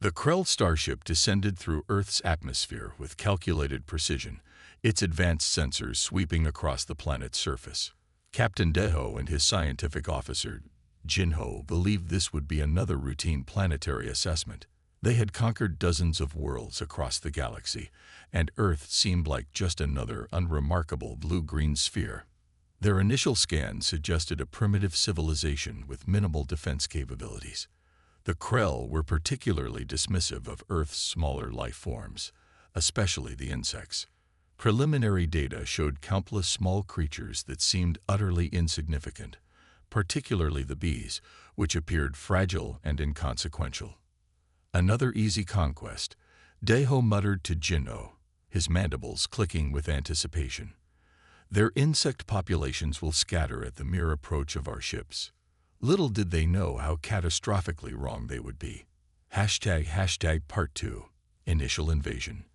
The Krell starship descended through Earth's atmosphere with calculated precision, its advanced sensors sweeping across the planet's surface. Captain Deho and his scientific officer, Jinho, believed this would be another routine planetary assessment. They had conquered dozens of worlds across the galaxy, and Earth seemed like just another unremarkable blue-green sphere. Their initial scans suggested a primitive civilization with minimal defense capabilities. The Krell were particularly dismissive of Earth's smaller life forms, especially the insects. Preliminary data showed countless small creatures that seemed utterly insignificant, particularly the bees, which appeared fragile and inconsequential. Another easy conquest, Deho muttered to Jinho, his mandibles clicking with anticipation. Their insect populations will scatter at the mere approach of our ships. Little did they know how catastrophically wrong they would be. Part 2. Initial Invasion.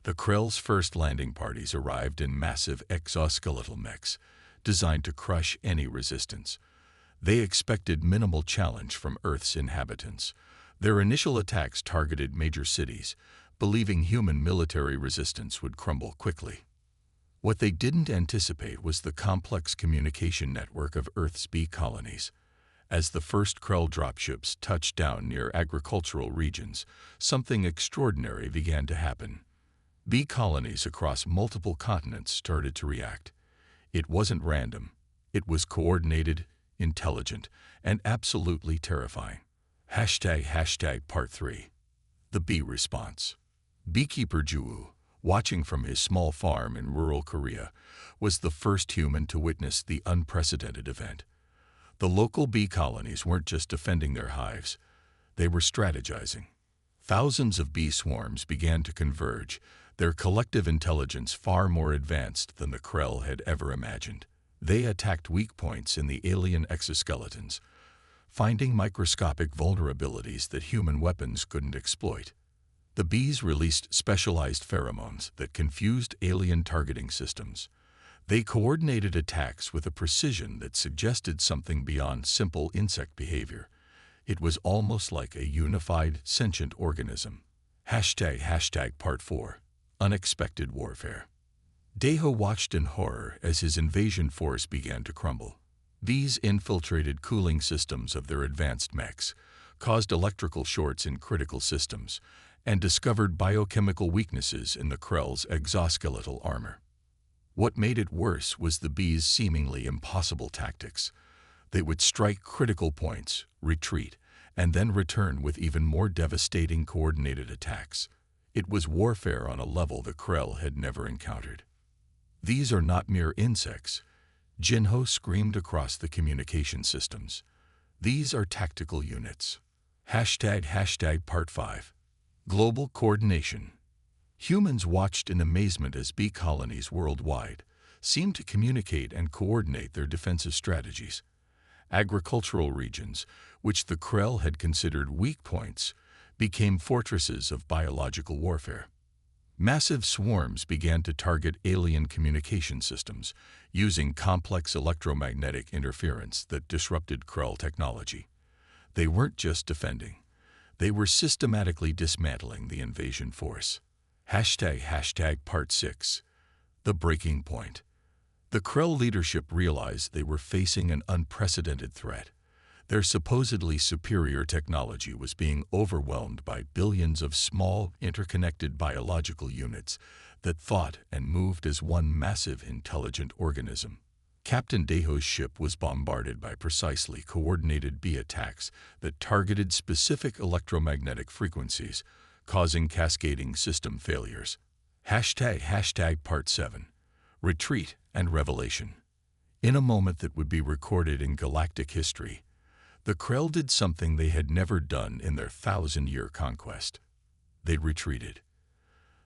The Krell's first landing parties arrived in massive exoskeletal mechs, designed to crush any resistance. They expected minimal challenge from Earth's inhabitants. Their initial attacks targeted major cities, believing human military resistance would crumble quickly. What they didn't anticipate was the complex communication network of Earth's bee colonies. As the first Krell dropships touched down near agricultural regions, something extraordinary began to happen. Bee colonies across multiple continents started to react. It wasn't random. It was coordinated, intelligent, and absolutely terrifying. Part 3. The bee response. Beekeeper Juwoo, watching from his small farm in rural Korea, was the first human to witness the unprecedented event. The local bee colonies weren't just defending their hives, they were strategizing. Thousands of bee swarms began to converge, their collective intelligence far more advanced than the Krell had ever imagined. They attacked weak points in the alien exoskeletons, finding microscopic vulnerabilities that human weapons couldn't exploit. The bees released specialized pheromones that confused alien targeting systems. They coordinated attacks with a precision that suggested something beyond simple insect behavior. It was almost like a unified, sentient organism. Part 4. Unexpected Warfare. Deho watched in horror as his invasion force began to crumble. Bees infiltrated cooling systems of their advanced mechs, caused electrical shorts in critical systems, and discovered biochemical weaknesses in the Krell's exoskeletal armor. What made it worse was the bees' seemingly impossible tactics. They would strike critical points, retreat, and then return with even more devastating coordinated attacks. It was warfare on a level the Krell had never encountered. These are not mere insects, Jinho screamed across the communication systems. These are tactical units. Part 5. Global Coordination. Humans watched in amazement as bee colonies worldwide seemed to communicate and coordinate their defensive strategies. Agricultural regions, which the Krell had considered weak points, became fortresses of biological warfare. Massive swarms began to target alien communication systems, using complex electromagnetic interference that disrupted Krell technology. They weren't just defending. They were systematically dismantling the invasion force. Part 6. The Breaking Point. The Krell leadership realized they were facing an unprecedented threat. Their supposedly superior technology was being overwhelmed by billions of small, interconnected biological units that thought and moved as one massive, intelligent organism. Captain Deho's ship was bombarded by precisely coordinated bee attacks that targeted specific electromagnetic frequencies, causing cascading system failures. Part 7. Retreat and Revelation. In a moment that would be recorded in galactic history, the Krell did something they had never done in their 1,000-year conquest. They retreated.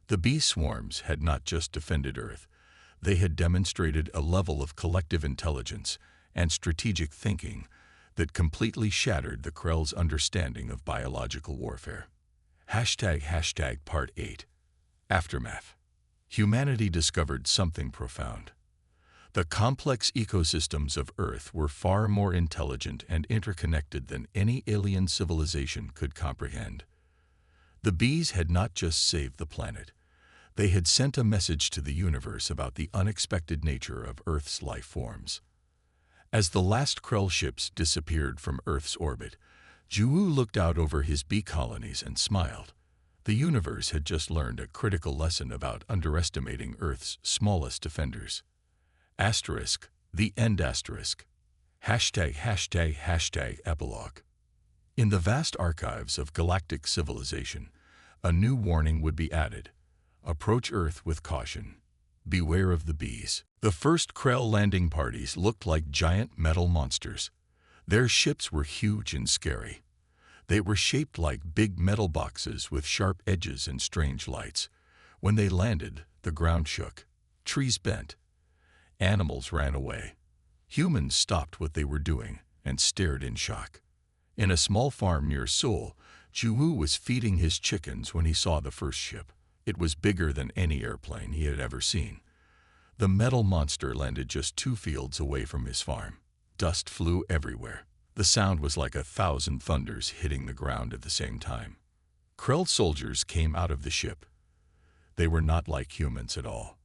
The bee swarms had not just defended Earth, they had demonstrated a level of collective intelligence and strategic thinking that completely shattered the Krell's understanding of biological warfare. Part 8. Aftermath. Humanity discovered something profound. The complex ecosystems of Earth were far more intelligent and interconnected than any alien civilization could comprehend. The bees had not just saved the planet. They had sent a message to the universe about the unexpected nature of Earth's life forms. As the last Krell ships disappeared from Earth's orbit, Juwu looked out over his bee colonies and smiled. The universe had just learned a critical lesson about underestimating Earth's smallest defenders. Asterisk, the end asterisk. ##### epilogue. In the vast archives of galactic civilization, a new warning would be added. Approach Earth with caution. Beware of the bees. The first Krell landing parties looked like giant metal monsters. Their ships were huge and scary. They were shaped like big metal boxes with sharp edges and strange lights. When they landed, the ground shook. Trees bent. Animals ran away. Humans stopped what they were doing and stared in shock. In a small farm near Seoul, Juwu was feeding his chickens when he saw the first ship. It was bigger than any airplane he had ever seen. The metal monster landed just 2 fields away from his farm. Dust flew everywhere. The sound was like 1,000 thunders hitting the ground at the same time. Krell soldiers came out of the ship. They were not like humans at all.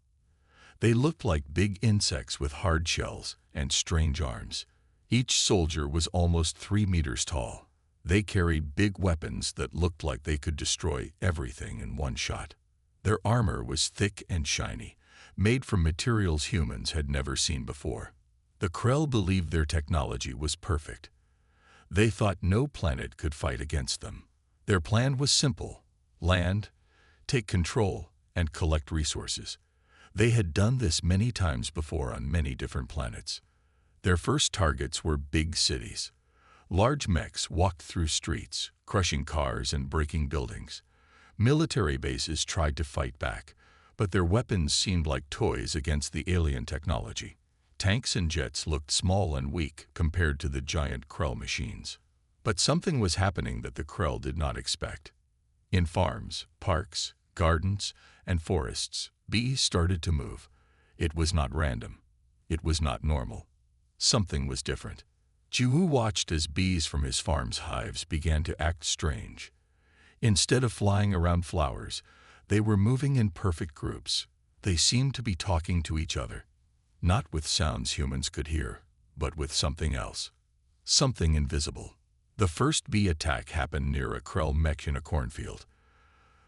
They looked like big insects with hard shells and strange arms. Each soldier was almost 3 meters tall. They carried big weapons that looked like they could destroy everything in one shot. Their armor was thick and shiny, made from materials humans had never seen before. The Krell believed their technology was perfect. They thought no planet could fight against them. Their plan was simple: land, take control, and collect resources. They had done this many times before on many different planets. Their first targets were big cities. Large mechs walked through streets, crushing cars and breaking buildings. Military bases tried to fight back, but their weapons seemed like toys against the alien technology. Tanks and jets looked small and weak compared to the giant Krell machines. But something was happening that the Krell did not expect. In farms, parks, gardens, and forests, bees started to move. It was not random. It was not normal. Something was different. Juwu watched as bees from his farm's hives began to act strange. Instead of flying around flowers, they were moving in perfect groups. They seemed to be talking to each other. Not with sounds humans could hear, but with something else. Something invisible. The first bee attack happened near a Krell mech in a cornfield.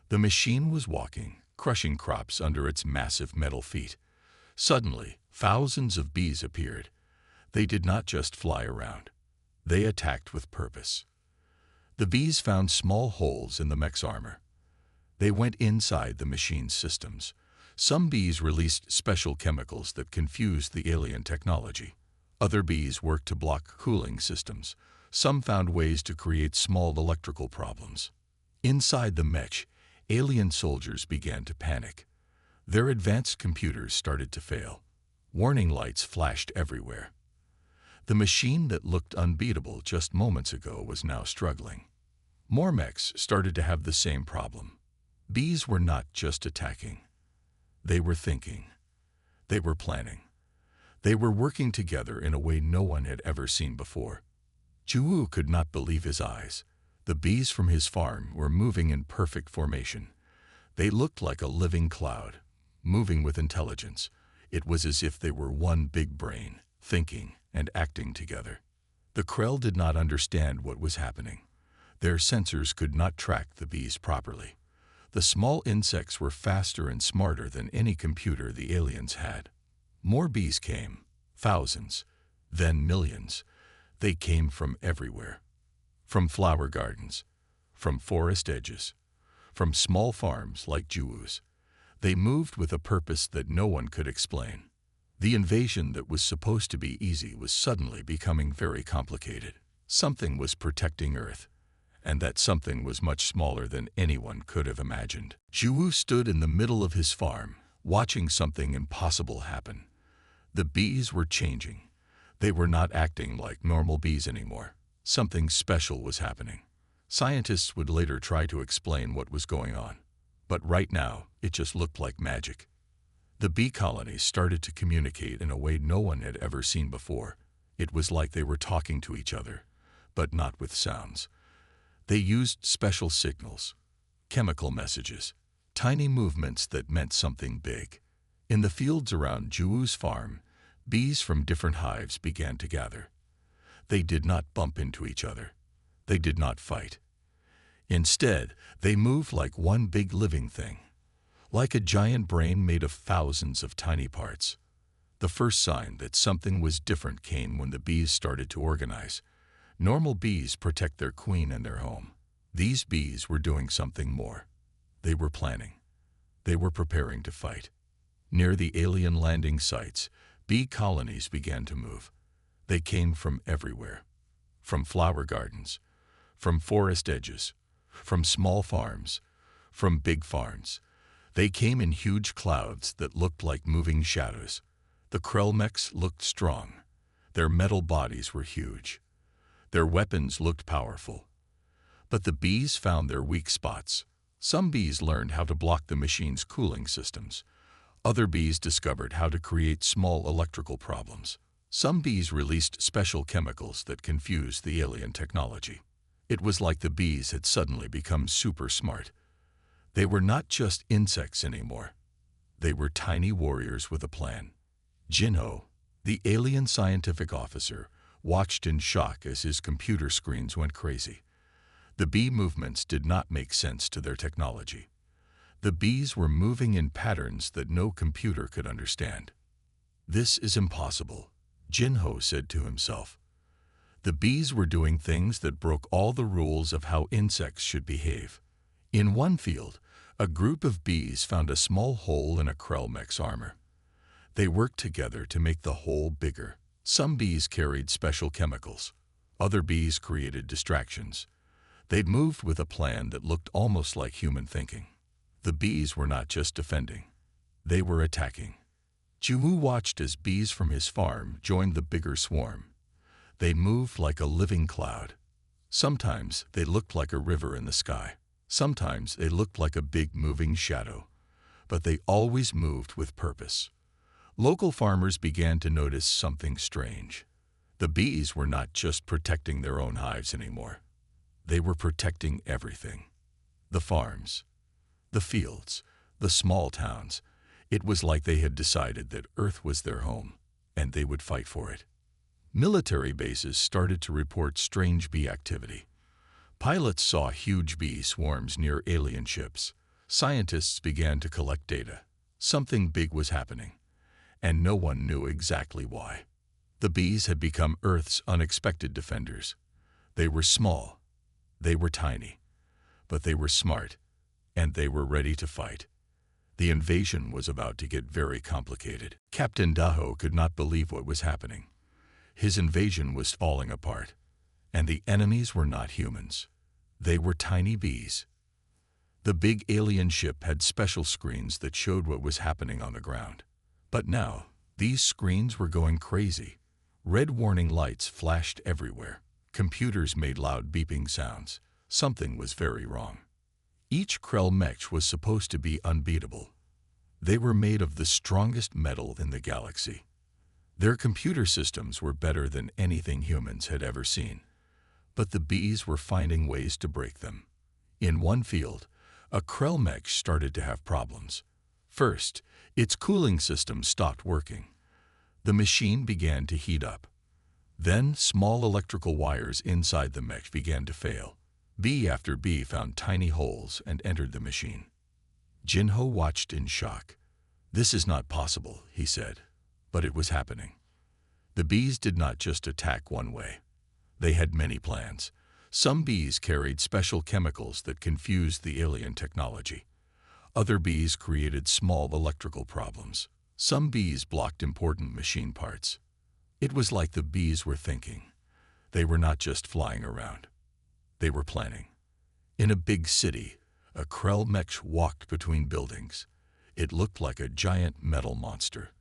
The machine was walking, crushing crops under its massive metal feet. Suddenly, thousands of bees appeared. They did not just fly around. They attacked with purpose. The bees found small holes in the mech's armor. They went inside the machine's systems. Some bees released special chemicals that confused the alien technology. Other bees worked to block cooling systems. Some found ways to create small electrical problems. Inside the mech, alien soldiers began to panic. Their advanced computers started to fail. Warning lights flashed everywhere. The machine that looked unbeatable just moments ago was now struggling. More mechs started to have the same problem. Bees were not just attacking. They were thinking. They were planning. They were working together in a way no one had ever seen before. Juwu could not believe his eyes. The bees from his farm were moving in perfect formation. They looked like a living cloud, moving with intelligence. It was as if they were one big brain, thinking and acting together. The Krell did not understand what was happening. Their sensors could not track the bees properly. The small insects were faster and smarter than any computer the aliens had. More bees came, thousands, then millions. They came from everywhere. From flower gardens, from forest edges, from small farms like Juwu's. They moved with a purpose that no one could explain. The invasion that was supposed to be easy was suddenly becoming very complicated. Something was protecting Earth, and that something was much smaller than anyone could have imagined. Juwu stood in the middle of his farm, watching something impossible happen. The bees were changing. They were not acting like normal bees anymore. Something special was happening. Scientists would later try to explain what was going on, but right now it just looked like magic. The bee colonies started to communicate in a way no one had ever seen before. It was like they were talking to each other, but not with sounds. They used special signals, chemical messages, tiny movements that meant something big. In the fields around Juwu's farm, bees from different hives began to gather. They did not bump into each other. They did not fight. Instead, they moved like one big living thing, like a giant brain made of thousands of tiny parts. The first sign that something was different came when the bees started to organize. Normal bees protect their queen and their home. These bees were doing something more. They were planning. They were preparing to fight. Near the alien landing sites, bee colonies began to move. They came from everywhere. From flower gardens, from forest edges, from small farms, from big farms. They came in huge clouds that looked like moving shadows. The Krellmechs looked strong. Their metal bodies were huge. Their weapons looked powerful. But the bees found their weak spots. Some bees learned how to block the machine's cooling systems. Other bees discovered how to create small electrical problems. Some bees released special chemicals that confused the alien technology. It was like the bees had suddenly become super smart. They were not just insects anymore. They were tiny warriors with a plan. Jinho, the alien scientific officer, watched in shock as his computer screens went crazy. The bee movements did not make sense to their technology. The bees were moving in patterns that no computer could understand. This is impossible, Jinho said to himself. The bees were doing things that broke all the rules of how insects should behave. In one field, a group of bees found a small hole in a Krellmech's armor. They worked together to make the hole bigger. Some bees carried special chemicals. Other bees created distractions. They'd moved with a plan that looked almost like human thinking. The bees were not just defending. They were attacking. Juwu watched as bees from his farm joined the bigger swarm. They moved like a living cloud. Sometimes they looked like a river in the sky. Sometimes they looked like a big moving shadow. But they always moved with purpose. Local farmers began to notice something strange. The bees were not just protecting their own hives anymore. They were protecting everything. The farms, the fields, the small towns. It was like they had decided that Earth was their home, and they would fight for it. Military bases started to report strange bee activity. Pilots saw huge bee swarms near alien ships. Scientists began to collect data. Something big was happening, and no one knew exactly why. The bees had become Earth's unexpected defenders. They were small, they were tiny, but they were smart, and they were ready to fight. The invasion was about to get very complicated. Captain Daho could not believe what was happening. His invasion was falling apart, and the enemies were not humans. They were tiny bees. The big alien ship had special screens that showed what was happening on the ground. But now, these screens were going crazy. Red warning lights flashed everywhere. Computers made loud beeping sounds. Something was very wrong. Each Krellmech was supposed to be unbeatable. They were made of the strongest metal in the galaxy. Their computer systems were better than anything humans had ever seen. But the bees were finding ways to break them. In one field, a Krellmech started to have problems. First, its cooling system stopped working. The machine began to heat up. Then, small electrical wires inside the mech began to fail. Bee after bee found tiny holes and entered the machine. Jinho watched in shock. "This is not possible," he said, but it was happening. The bees did not just attack one way. They had many plans. Some bees carried special chemicals that confused the alien technology. Other bees created small electrical problems. Some bees blocked important machine parts. It was like the bees were thinking. They were not just flying around. They were planning. In a big city, a Krellmech walked between buildings. It looked like a giant metal monster.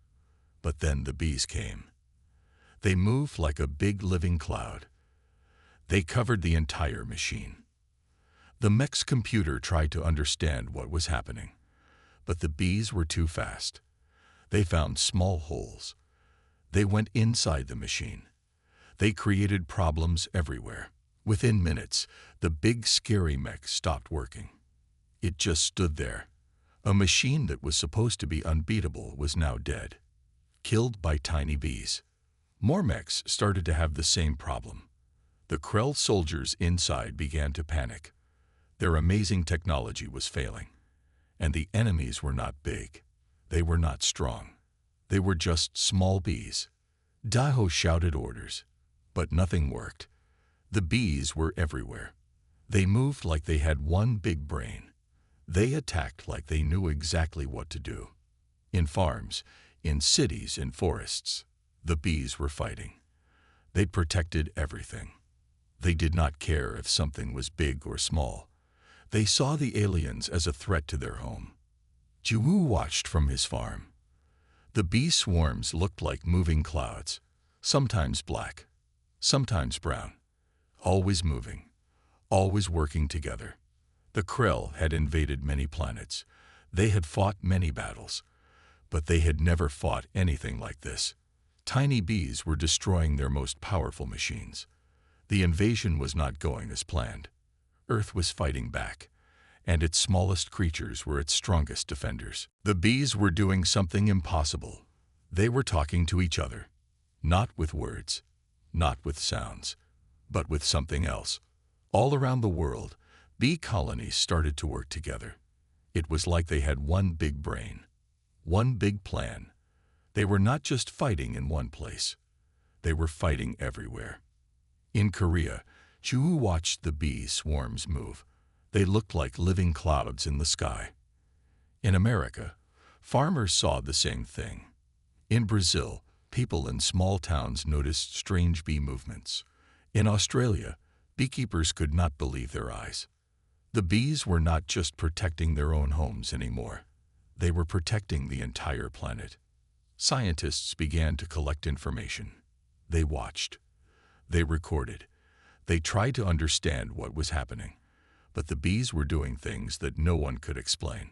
But then the bees came. They moved like a big living cloud. They covered the entire machine. The mech's computer tried to understand what was happening, but the bees were too fast. They found small holes. They went inside the machine. They created problems everywhere. Within minutes, the big scary mech stopped working. It just stood there. A machine that was supposed to be unbeatable was now dead, killed by tiny bees. More mechs started to have the same problem. The Krell soldiers inside began to panic. Their amazing technology was failing. And the enemies were not big. They were not strong. They were just small bees. Daho shouted orders, but nothing worked. The bees were everywhere. They moved like they had one big brain. They attacked like they knew exactly what to do. In farms, in cities, in forests, the bees were fighting. They protected everything. They did not care if something was big or small. They saw the aliens as a threat to their home. Jiwoo watched from his farm. The bee swarms looked like moving clouds, sometimes black, sometimes brown, always moving, always working together. The Krell had invaded many planets. They had fought many battles, but they had never fought anything like this. Tiny bees were destroying their most powerful machines. The invasion was not going as planned. Earth was fighting back, and its smallest creatures were its strongest defenders. The bees were doing something impossible. They were talking to each other, not with words, not with sounds, but with something else. All around the world, bee colonies started to work together. It was like they had one big brain, one big plan. They were not just fighting in one place. They were fighting everywhere. In Korea, Chu watched the bee swarms move. They looked like living clouds in the sky. In America, farmers saw the same thing. In Brazil, people in small towns noticed strange bee movements. In Australia, beekeepers could not believe their eyes. The bees were not just protecting their own homes anymore. They were protecting the entire planet. Scientists began to collect information. They watched. They recorded. They tried to understand what was happening, but the bees were doing things that no one could explain.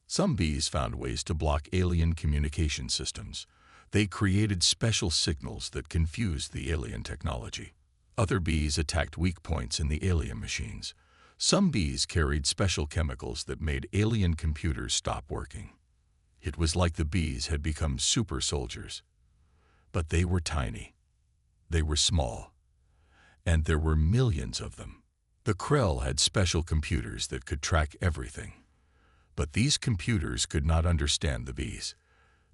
Some bees found ways to block alien communication systems. They created special signals that confused the alien technology. Other bees attacked weak points in the alien machines. Some bees carried special chemicals that made alien computers stop working. It was like the bees had become super soldiers. But they were tiny. They were small. And there were millions of them. The Krell had special computers that could track everything. But these computers could not understand the bees.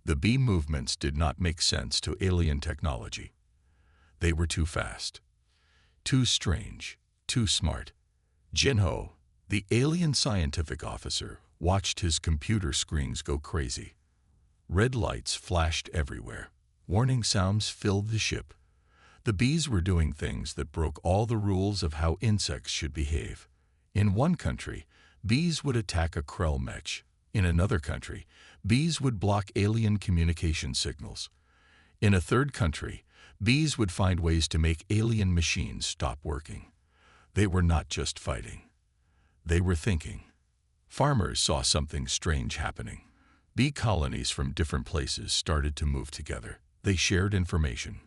The bee movements did not make sense to alien technology. They were too fast, too strange, too smart. Jinho, the alien scientific officer, watched his computer screens go crazy. Red lights flashed everywhere. Warning sounds filled the ship. The bees were doing things that broke all the rules of how insects should behave. In one country, bees would attack a Krell mech. In another country, bees would block alien communication signals. In a third country, bees would find ways to make alien machines stop working. They were not just fighting. They were thinking. Farmers saw something strange happening. Bee colonies from different places started to move together. They shared information.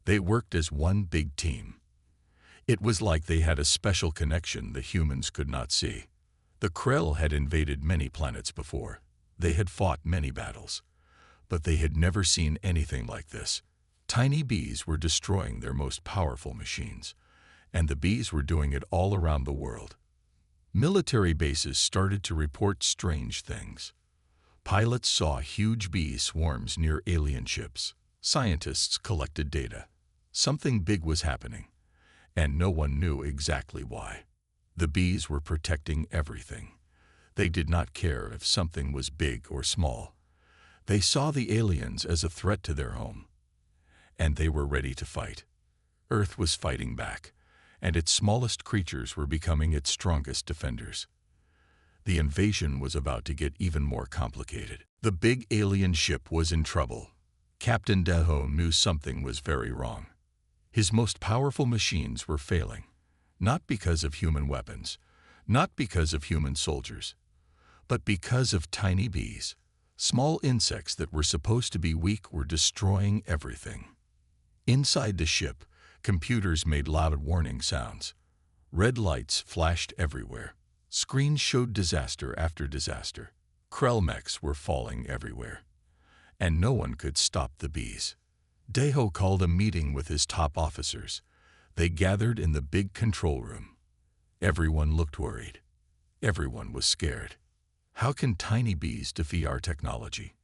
They worked as one big team. It was like they had a special connection the humans could not see. The Krell had invaded many planets before. They had fought many battles. But they had never seen anything like this. Tiny bees were destroying their most powerful machines. And the bees were doing it all around the world. Military bases started to report strange things. Pilots saw huge bee swarms near alien ships. Scientists collected data. Something big was happening, and no one knew exactly why. The bees were protecting everything. They did not care if something was big or small. They saw the aliens as a threat to their home, and they were ready to fight. Earth was fighting back, and its smallest creatures were becoming its strongest defenders. The invasion was about to get even more complicated. The big alien ship was in trouble. Captain Deho knew something was very wrong. His most powerful machines were failing, not because of human weapons, not because of human soldiers, but because of tiny bees. Small insects that were supposed to be weak were destroying everything. Inside the ship, computers made loud warning sounds. Red lights flashed everywhere. Screens showed disaster after disaster. Krell mechs were falling everywhere, and no one could stop the bees. Deho called a meeting with his top officers. They gathered in the big control room. Everyone looked worried. Everyone was scared. How can tiny bees defeat our technology?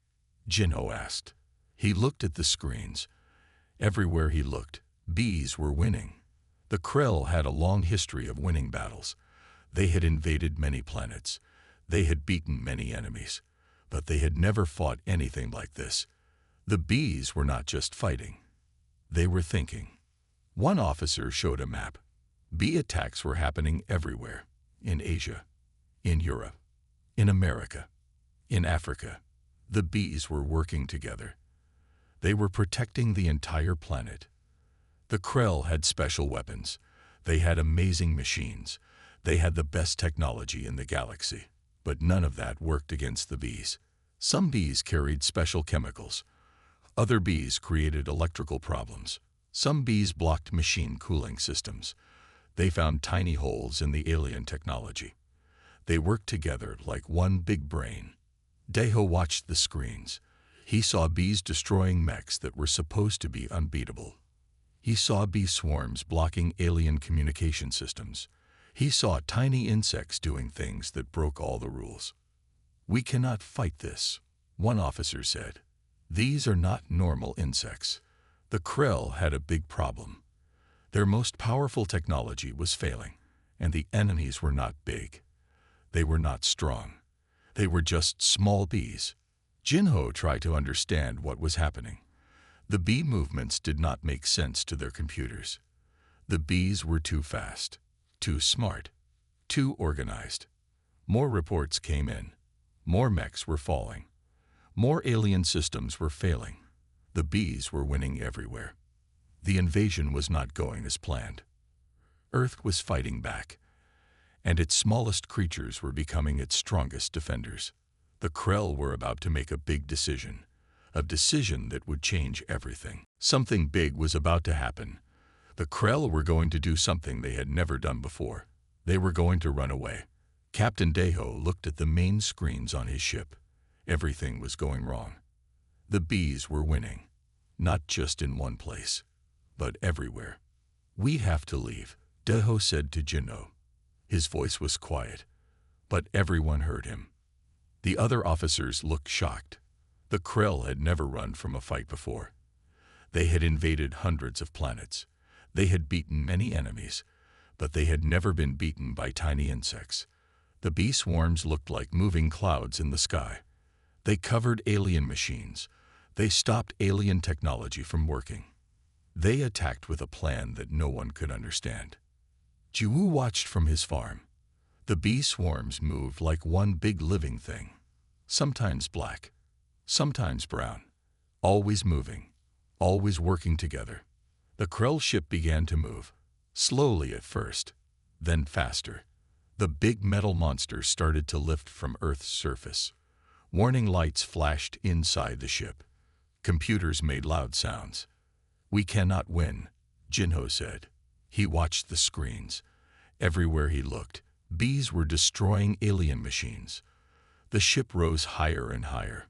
Jinho asked. He looked at the screens. Everywhere he looked, bees were winning. The Krell had a long history of winning battles. They had invaded many planets. They had beaten many enemies. But they had never fought anything like this. The bees were not just fighting. They were thinking. One officer showed a map. Bee attacks were happening everywhere. In Asia, in Europe, in America, in Africa. The bees were working together. They were protecting the entire planet. The Krell had special weapons. They had amazing machines. They had the best technology in the galaxy. But none of that worked against the bees. Some bees carried special chemicals. Other bees created electrical problems. Some bees blocked machine cooling systems. They found tiny holes in the alien technology. They worked together like one big brain. Deho watched the screens. He saw bees destroying mechs that were supposed to be unbeatable. He saw bee swarms blocking alien communication systems. He saw tiny insects doing things that broke all the rules. "We cannot fight this," one officer said. "These are not normal insects." The Krell had a big problem. Their most powerful technology was failing, and the enemies were not big. They were not strong. They were just small bees. Jinho tried to understand what was happening. The bee movements did not make sense to their computers. The bees were too fast, too smart, too organized. More reports came in. More mechs were falling. More alien systems were failing. The bees were winning everywhere. The invasion was not going as planned. Earth was fighting back, and its smallest creatures were becoming its strongest defenders. The Krell were about to make a big decision, a decision that would change everything. Something big was about to happen. The Krell were going to do something they had never done before. They were going to run away. Captain Deho looked at the main screens on his ship. Everything was going wrong. The bees were winning, not just in one place, but everywhere. "We have to leave," Deho said to Jinho. His voice was quiet, but everyone heard him. The other officers looked shocked. The Krell had never run from a fight before. They had invaded hundreds of planets. They had beaten many enemies, but they had never been beaten by tiny insects. The bee swarms looked like moving clouds in the sky. They covered alien machines. They stopped alien technology from working. They attacked with a plan that no one could understand. Jiwoo watched from his farm. The bee swarms moved like one big living thing, sometimes black, sometimes brown, always moving, always working together. The Krell ship began to move, slowly at first, then faster. The big metal monster started to lift from Earth's surface. Warning lights flashed inside the ship. Computers made loud sounds. "We cannot win," Jinho said. He watched the screens. Everywhere he looked, bees were destroying alien machines. The ship rose higher and higher.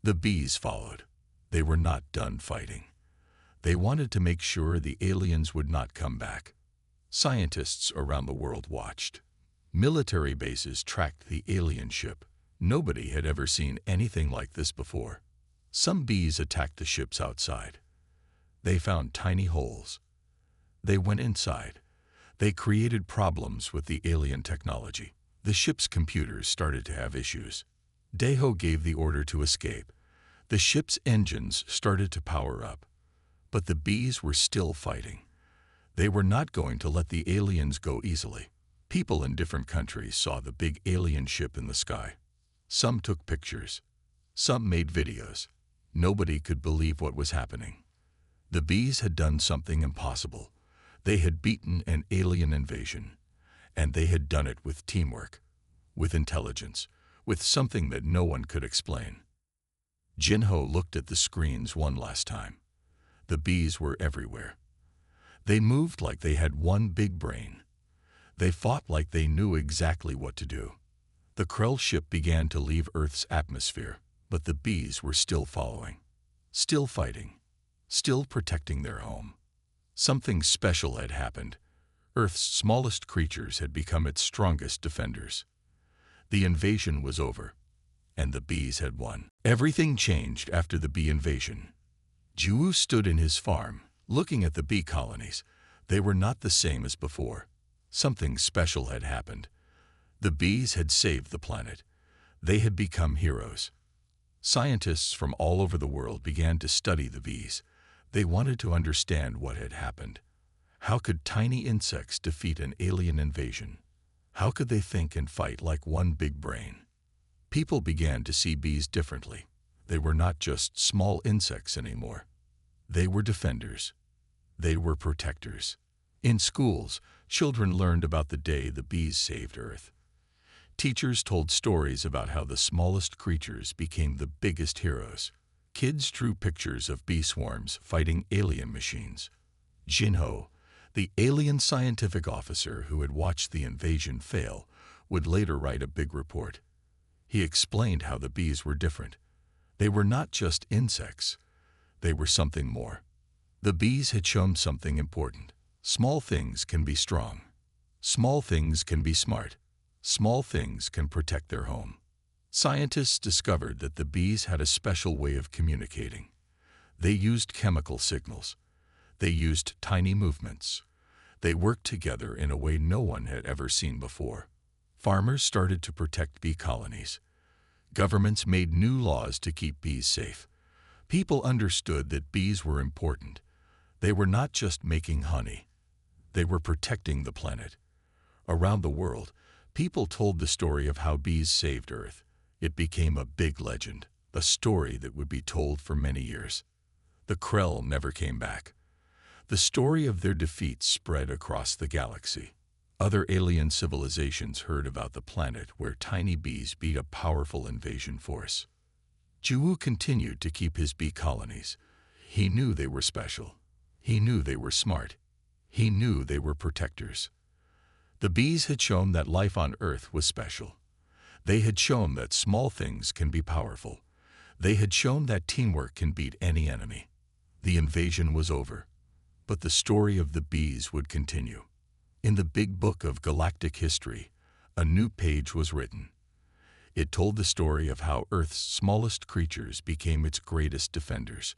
The bees followed. They were not done fighting. They wanted to make sure the aliens would not come back. Scientists around the world watched. Military bases tracked the alien ship. Nobody had ever seen anything like this before. Some bees attacked the ships outside. They found tiny holes. They went inside. They created problems with the alien technology. The ship's computers started to have issues. Deho gave the order to escape. The ship's engines started to power up. But the bees were still fighting. They were not going to let the aliens go easily. People in different countries saw the big alien ship in the sky. Some took pictures. Some made videos. Nobody could believe what was happening. The bees had done something impossible. They had beaten an alien invasion. And they had done it with teamwork, with intelligence, with something that no one could explain. Jinho looked at the screens one last time. The bees were everywhere. They moved like they had one big brain. They fought like they knew exactly what to do. The Krell ship began to leave Earth's atmosphere, but the bees were still following, still fighting, still protecting their home. Something special had happened. Earth's smallest creatures had become its strongest defenders. The invasion was over, and the bees had won. Everything changed after the bee invasion. Jiwoo stood in his farm, looking at the bee colonies. They were not the same as before. Something special had happened. The bees had saved the planet. They had become heroes. Scientists from all over the world began to study the bees. They wanted to understand what had happened. How could tiny insects defeat an alien invasion? How could they think and fight like one big brain? People began to see bees differently. They were not just small insects anymore. They were defenders. They were protectors. In schools, children learned about the day the bees saved Earth. Teachers told stories about how the smallest creatures became the biggest heroes. Kids drew pictures of bee swarms fighting alien machines. Jinho, the alien scientific officer who had watched the invasion fail, would later write a big report. He explained how the bees were different. They were not just insects. They were something more. The bees had shown something important. Small things can be strong. Small things can be smart. Small things can protect their home. Scientists discovered that the bees had a special way of communicating. They used chemical signals. They used tiny movements. They worked together in a way no one had ever seen before. Farmers started to protect bee colonies. Governments made new laws to keep bees safe. People understood that bees were important. They were not just making honey. They were protecting the planet. Around the world, people told the story of how bees saved Earth. It became a big legend, a story that would be told for many years. The Krell never came back. The story of their defeat spread across the galaxy. Other alien civilizations heard about the planet where tiny bees beat a powerful invasion force. Jiwoo continued to keep his bee colonies. He knew they were special. He knew they were smart. He knew they were protectors. The bees had shown that life on Earth was special. They had shown that small things can be powerful. They had shown that teamwork can beat any enemy. The invasion was over, but the story of the bees would continue. In the big book of galactic history, a new page was written. It told the story of how Earth's smallest creatures became its greatest defenders.